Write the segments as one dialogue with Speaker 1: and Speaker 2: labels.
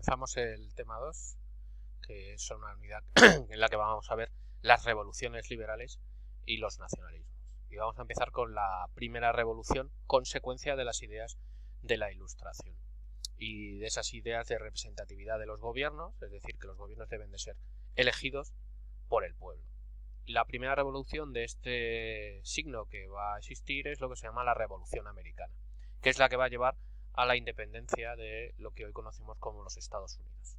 Speaker 1: comenzamos el tema 2, que es una unidad en la que vamos a ver las revoluciones liberales y los nacionalismos. Y vamos a empezar con la primera revolución, consecuencia de las ideas de la Ilustración y de esas ideas de representatividad de los gobiernos, es decir, que los gobiernos deben de ser elegidos por el pueblo. La primera revolución de este signo que va a existir es lo que se llama la Revolución Americana, que es la que va a llevar a la independencia de lo que hoy conocemos como los Estados Unidos.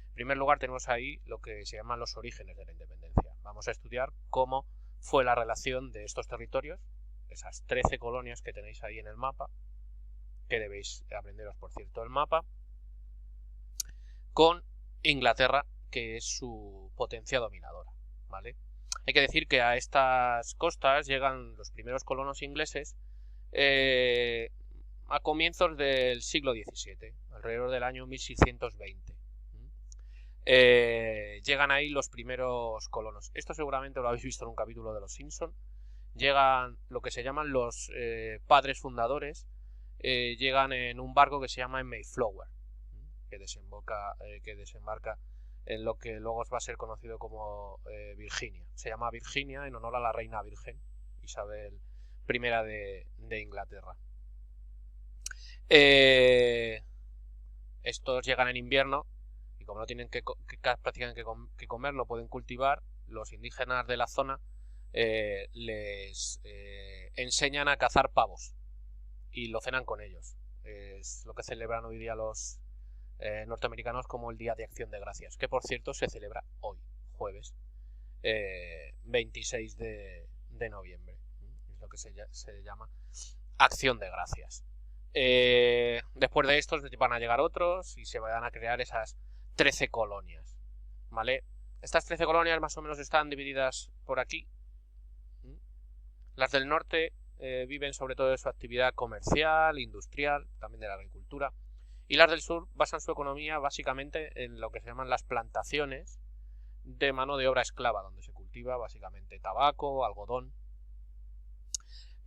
Speaker 1: En primer lugar tenemos ahí lo que se llaman los orígenes de la independencia. Vamos a estudiar cómo fue la relación de estos territorios, esas 13 colonias que tenéis ahí en el mapa, que debéis aprenderos, por cierto, el mapa, con Inglaterra, que es su potencia dominadora, ¿vale? Hay que decir que a estas costas llegan los primeros colonos ingleses a comienzos del siglo XVII, alrededor del año 1620. Llegan ahí los primeros colonos. Esto seguramente lo habéis visto en un capítulo de Los Simpson. Llegan lo que se llaman los padres fundadores. Llegan en un barco que se llama Mayflower, que desembarca en lo que luego va a ser conocido como Virginia. Se llama Virginia en honor a la reina virgen Isabel I de Inglaterra. Estos llegan en invierno y como no tienen prácticamente que comer, no pueden cultivar. Los indígenas de la zona les enseñan a cazar pavos y lo cenan con ellos. Es lo que celebran hoy día los norteamericanos como el Día de Acción de Gracias, que por cierto se celebra hoy, jueves 26 de noviembre. Es lo que se llama Acción de Gracias. Después de estos van a llegar otros y se van a crear esas 13 colonias, ¿vale? Estas 13 colonias más o menos están divididas por aquí. Las del norte viven sobre todo de su actividad comercial, industrial, también de la agricultura. Y las del sur basan su economía básicamente en lo que se llaman las plantaciones de mano de obra esclava, donde se cultiva básicamente tabaco, algodón.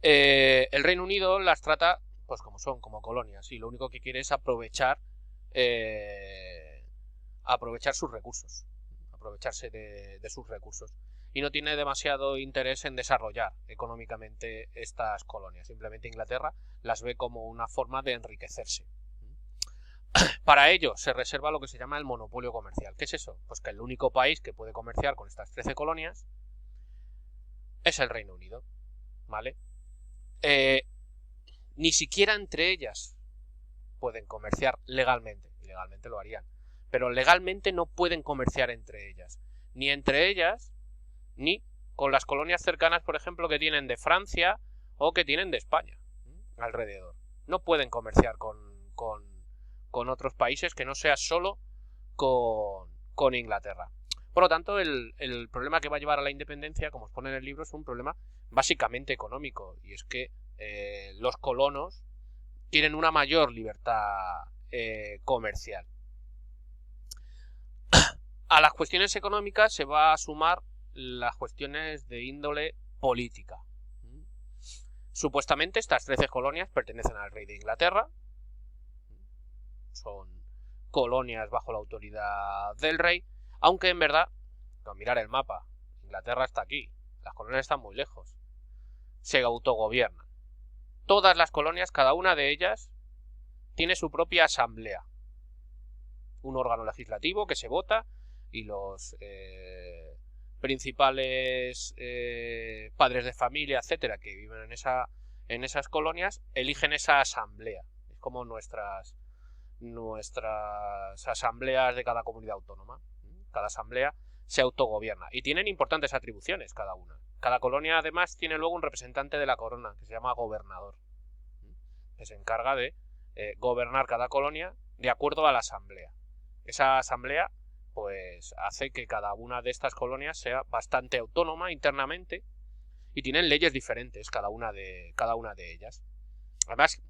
Speaker 1: El Reino Unido las trata pues como son, como colonias, y lo único que quiere es aprovechar sus recursos, aprovecharse de sus recursos, y no tiene demasiado interés en desarrollar económicamente estas colonias. Simplemente Inglaterra las ve como una forma de enriquecerse. Para ello se reserva lo que se llama el monopolio comercial. ¿Qué es eso? Pues que el único país que puede comerciar con estas 13 colonias es el Reino Unido, ¿vale? Ni siquiera entre ellas pueden comerciar legalmente, y legalmente lo harían, pero legalmente no pueden comerciar entre ellas, ni entre ellas, ni con las colonias cercanas, por ejemplo, que tienen de Francia o que tienen de España, alrededor. No pueden comerciar con otros países que no sea solo con Inglaterra. Por lo tanto, el problema que va a llevar a la independencia, como os pone en el libro, es un problema básicamente económico, y es que los colonos tienen una mayor libertad comercial. A las cuestiones económicas se va a sumar las cuestiones de índole política. Supuestamente estas 13 colonias pertenecen al rey de Inglaterra, son colonias bajo la autoridad del rey, aunque en verdad, con mirar el mapa, Inglaterra está aquí, las colonias están muy lejos, se autogobiernan. Todas las colonias, cada una de ellas, tiene su propia asamblea, un órgano legislativo que se vota, y los principales padres de familia, etcétera, que viven en esas colonias, eligen esa asamblea. Es como nuestras asambleas de cada comunidad autónoma. Cada asamblea se autogobierna y tienen importantes atribuciones cada una. Cada colonia además tiene luego un representante de la corona que se llama gobernador, que se encarga de gobernar cada colonia de acuerdo a la asamblea. Esa asamblea pues hace que cada una de estas colonias sea bastante autónoma internamente y tienen leyes diferentes cada una de ellas. Además,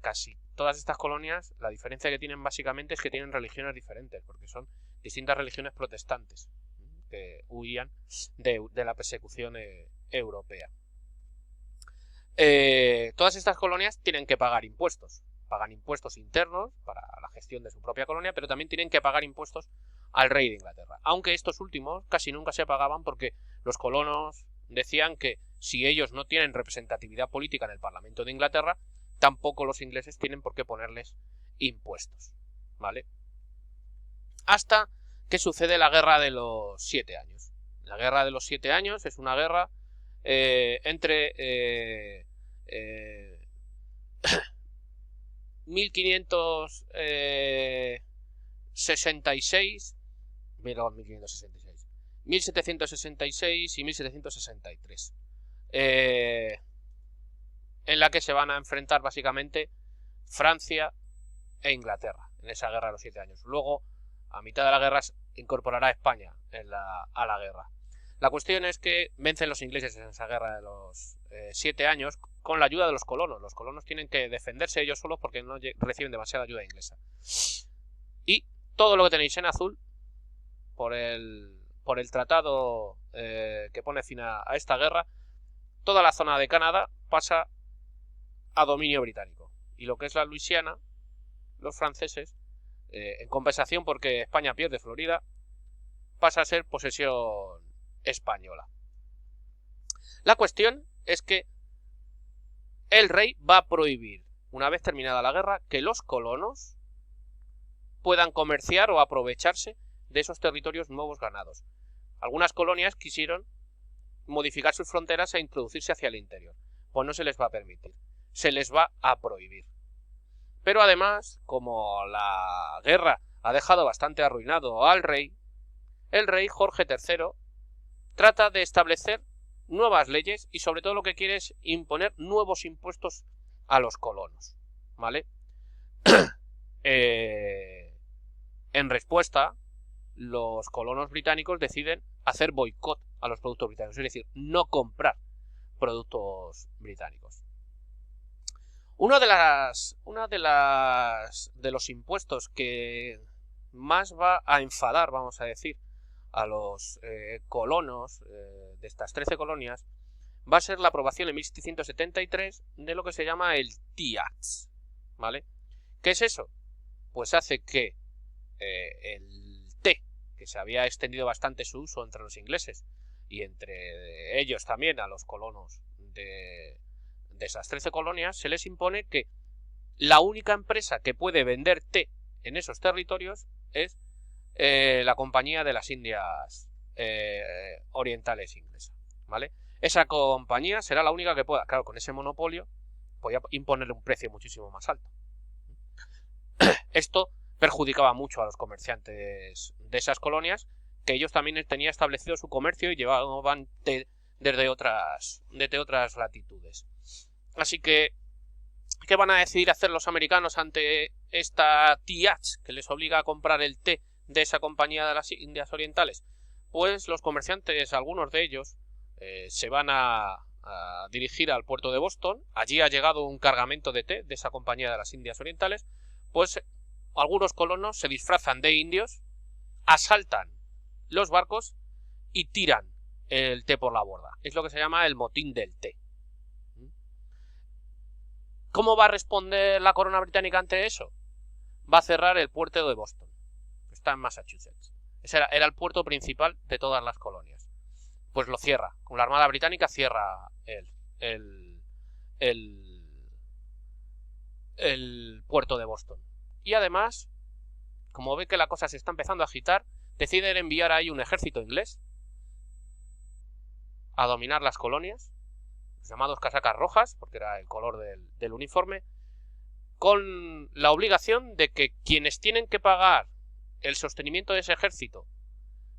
Speaker 1: casi todas estas colonias, la diferencia que tienen básicamente es que tienen religiones diferentes, porque son distintas religiones protestantes que huían de la persecución europea. Todas estas colonias tienen que pagar impuestos, pagan impuestos internos para la gestión de su propia colonia, pero también tienen que pagar impuestos al rey de Inglaterra. Aunque estos últimos casi nunca se pagaban porque los colonos decían que si ellos no tienen representatividad política en el Parlamento de Inglaterra, tampoco los ingleses tienen por qué ponerles impuestos, ¿vale? Hasta que sucede la Guerra de los 7 años. La Guerra de los 7 años es una guerra entre 1766 y 1763, en la que se van a enfrentar básicamente Francia e Inglaterra en esa guerra de los 7 años. Luego, a mitad de la guerra, se incorporará España a la guerra. La cuestión es que vencen los ingleses en esa guerra de los 7 años con la ayuda de los colonos. Los colonos tienen que defenderse ellos solos porque no reciben demasiada ayuda inglesa. Y todo lo que tenéis en azul, por el tratado que pone fin a esta guerra, toda la zona de Canadá pasa a dominio británico. Y lo que es la Luisiana, los franceses, en compensación porque España pierde Florida, pasa a ser posesión española. La cuestión es que el rey va a prohibir, una vez terminada la guerra, que los colonos puedan comerciar o aprovecharse de esos territorios nuevos ganados. Algunas colonias quisieron modificar sus fronteras e introducirse hacia el interior. Pues no se les va a permitir, se les va a prohibir. Pero además, como la guerra ha dejado bastante arruinado al rey, el rey Jorge III trata de establecer nuevas leyes y sobre todo lo que quiere es imponer nuevos impuestos a los colonos, ¿vale? En respuesta, los colonos británicos deciden hacer boicot a los productos británicos, es decir, no comprar productos británicos. Uno de los impuestos que más va a enfadar, vamos a decir, a los colonos de estas 13 colonias va a ser la aprobación en 1773 de lo que se llama el Tea Act, ¿vale? ¿Qué es eso? Pues hace que el té, que se había extendido bastante su uso entre los ingleses y entre ellos también a los colonos de esas 13 colonias, se les impone que la única empresa que puede vender té en esos territorios es la Compañía de las Indias Orientales Inglesa, ¿vale? Esa compañía será la única que pueda, claro, con ese monopolio, podía imponerle un precio muchísimo más alto. Esto perjudicaba mucho a los comerciantes de esas colonias, que ellos también tenían establecido su comercio y llevaban té desde otras latitudes. Así que, ¿qué van a decidir hacer los americanos ante esta Tea Act que les obliga a comprar el té de esa Compañía de las Indias Orientales? Pues los comerciantes, algunos de ellos, se van a dirigir al puerto de Boston. Allí ha llegado un cargamento de té de esa Compañía de las Indias Orientales. Pues algunos colonos se disfrazan de indios, asaltan los barcos y tiran el té por la borda. Es lo que se llama el motín del té. ¿Cómo va a responder la corona británica ante eso? Va a cerrar el puerto de Boston. Está en Massachusetts. Ese era el puerto principal de todas las colonias. Pues lo cierra. Con la Armada Británica cierra el puerto de Boston. Y además, como ve que la cosa se está empezando a agitar, deciden enviar ahí un ejército inglés a dominar las colonias, los llamados casacas rojas, porque era el color del uniforme, con la obligación de que quienes tienen que pagar el sostenimiento de ese ejército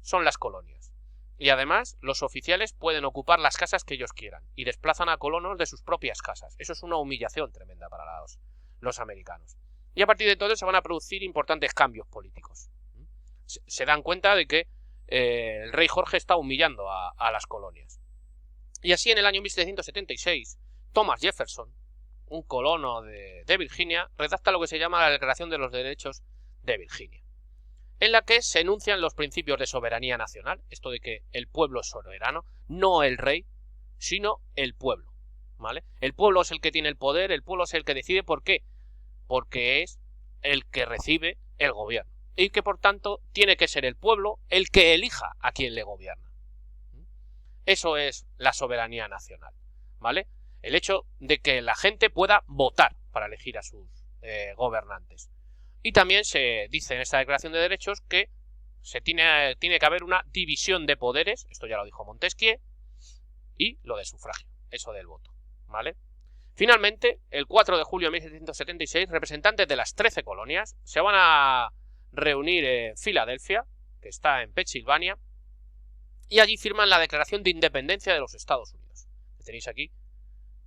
Speaker 1: son las colonias. Y además, los oficiales pueden ocupar las casas que ellos quieran y desplazan a colonos de sus propias casas. Eso es una humillación tremenda para los americanos. Y a partir de todo se van a producir importantes cambios políticos. Se dan cuenta de que el rey Jorge está humillando a las colonias. Y así en el año 1776, Thomas Jefferson, un colono de Virginia, redacta lo que se llama la Declaración de los Derechos de Virginia, en la que se enuncian los principios de soberanía nacional, esto de que el pueblo es soberano, no el rey, sino el pueblo, ¿vale? El pueblo es el que tiene el poder, el pueblo es el que decide. ¿Por qué? porque es el que recibe el gobierno y que por tanto tiene que ser el pueblo el que elija a quien le gobierna. Eso es la soberanía nacional, ¿vale? El hecho de que la gente pueda votar para elegir a sus gobernantes. Y también se dice en esta Declaración de Derechos que tiene que haber una división de poderes, esto ya lo dijo Montesquieu, y lo de sufragio, eso del voto, ¿vale? Finalmente, el 4 de julio de 1776, representantes de las 13 colonias se van a reunir en Filadelfia, que está en Pensilvania, y allí firman la Declaración de Independencia de los Estados Unidos. Tenéis aquí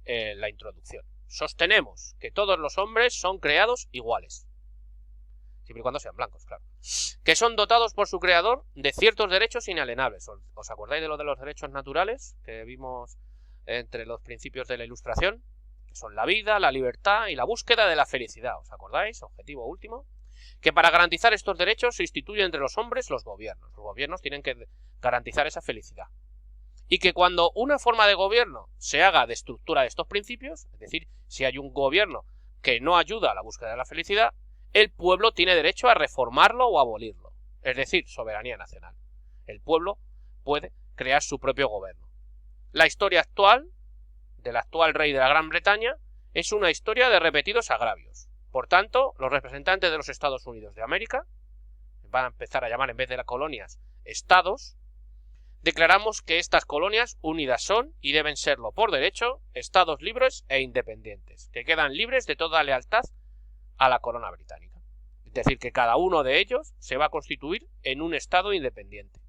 Speaker 1: la introducción. Sostenemos que todos los hombres son creados iguales, siempre y cuando sean blancos, claro, que son dotados por su creador de ciertos derechos inalienables. ¿Os acordáis de lo de los derechos naturales que vimos entre los principios de la Ilustración? Que son la vida, la libertad y la búsqueda de la felicidad. ¿Os acordáis? Objetivo último. Que para garantizar estos derechos se instituye entre los hombres los gobiernos. Los gobiernos tienen que garantizar esa felicidad. Y que cuando una forma de gobierno se haga de estructura de estos principios, es decir, si hay un gobierno que no ayuda a la búsqueda de la felicidad, el pueblo tiene derecho a reformarlo o abolirlo. Es decir, soberanía nacional. El pueblo puede crear su propio gobierno. La historia actual del actual rey de la Gran Bretaña es una historia de repetidos agravios. Por tanto, los representantes de los Estados Unidos de América, van a empezar a llamar en vez de las colonias, estados, declaramos que estas colonias unidas son, y deben serlo por derecho, estados libres e independientes, que quedan libres de toda lealtad a la corona británica. Es decir, que cada uno de ellos se va a constituir en un estado independiente.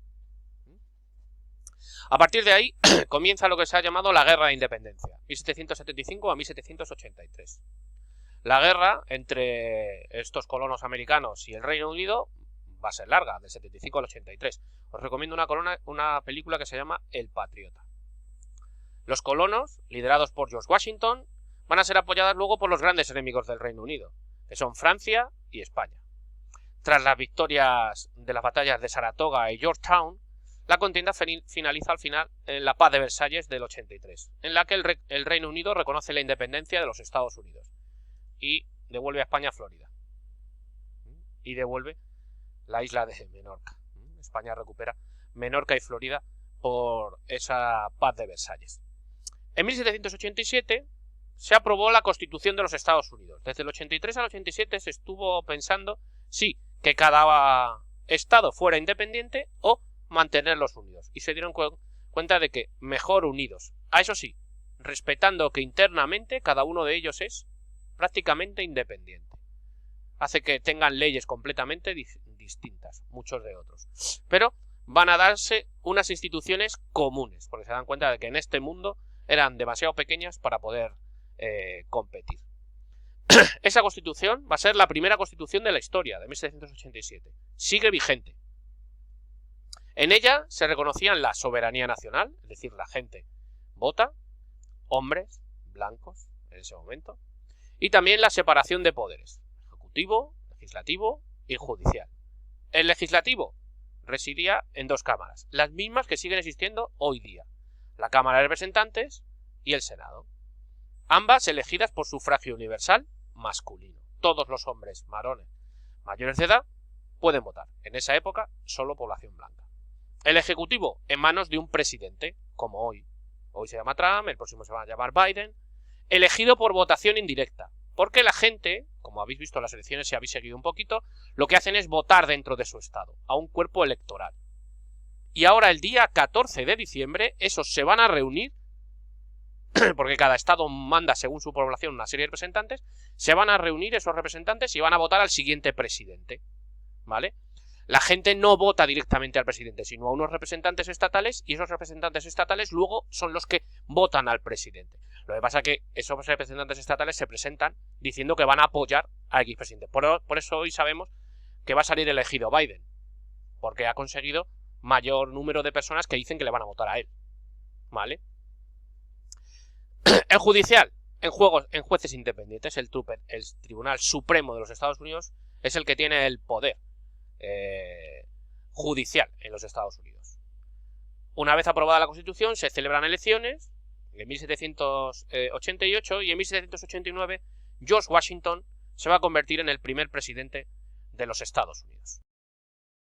Speaker 1: A partir de ahí comienza lo que se ha llamado la Guerra de Independencia, 1775 a 1783. La guerra entre estos colonos americanos y el Reino Unido va a ser larga, del 75 al 83. Os recomiendo una película que se llama El Patriota. Los colonos, liderados por George Washington, van a ser apoyados luego por los grandes enemigos del Reino Unido, que son Francia y España. Tras las victorias de las batallas de Saratoga y Yorktown, la contienda finaliza al final en la Paz de Versalles del 83, en la que el Reino Unido reconoce la independencia de los Estados Unidos y devuelve a España Florida. Y devuelve la isla de Menorca. España recupera Menorca y Florida por esa Paz de Versalles. En 1787 se aprobó la Constitución de los Estados Unidos. Desde el 83 al 87 se estuvo pensando si que cada estado fuera independiente o mantenerlos unidos. Y se dieron cuenta de que mejor unidos. A eso sí, respetando que internamente cada uno de ellos es prácticamente independiente. Hace que tengan leyes completamente distintas, muchos de otros. Pero van a darse unas instituciones comunes, porque se dan cuenta de que en este mundo eran demasiado pequeñas para poder competir. Esa constitución va a ser la primera constitución de la historia, de 1787. Sigue vigente. En ella se reconocían la soberanía nacional, es decir, la gente vota, hombres blancos en ese momento, y también la separación de poderes, ejecutivo, legislativo y judicial. El legislativo residía en dos cámaras, las mismas que siguen existiendo hoy día, la Cámara de Representantes y el Senado, ambas elegidas por sufragio universal masculino. Todos los hombres varones mayores de edad pueden votar. En esa época, solo población blanca. El ejecutivo en manos de un presidente, como hoy. Hoy se llama Trump, el próximo se va a llamar Biden, elegido por votación indirecta. Porque la gente, como habéis visto en las elecciones si habéis seguido un poquito, lo que hacen es votar dentro de su estado, a un cuerpo electoral. Y ahora el día 14 de diciembre, esos se van a reunir, porque cada estado manda según su población una serie de representantes, se van a reunir esos representantes y van a votar al siguiente presidente, ¿vale? La gente no vota directamente al presidente, sino a unos representantes estatales, y esos representantes estatales luego son los que votan al presidente. Lo que pasa es que esos representantes estatales se presentan diciendo que van a apoyar a X presidente. Por eso hoy sabemos que va a salir elegido Biden, porque ha conseguido mayor número de personas que dicen que le van a votar a él, ¿vale? El judicial, en jueces independientes, el Tribunal Supremo de los Estados Unidos es el que tiene el poder judicial en los Estados Unidos. Una vez aprobada la Constitución, se celebran elecciones en 1788 y en 1789 George Washington se va a convertir en el primer presidente de los Estados Unidos.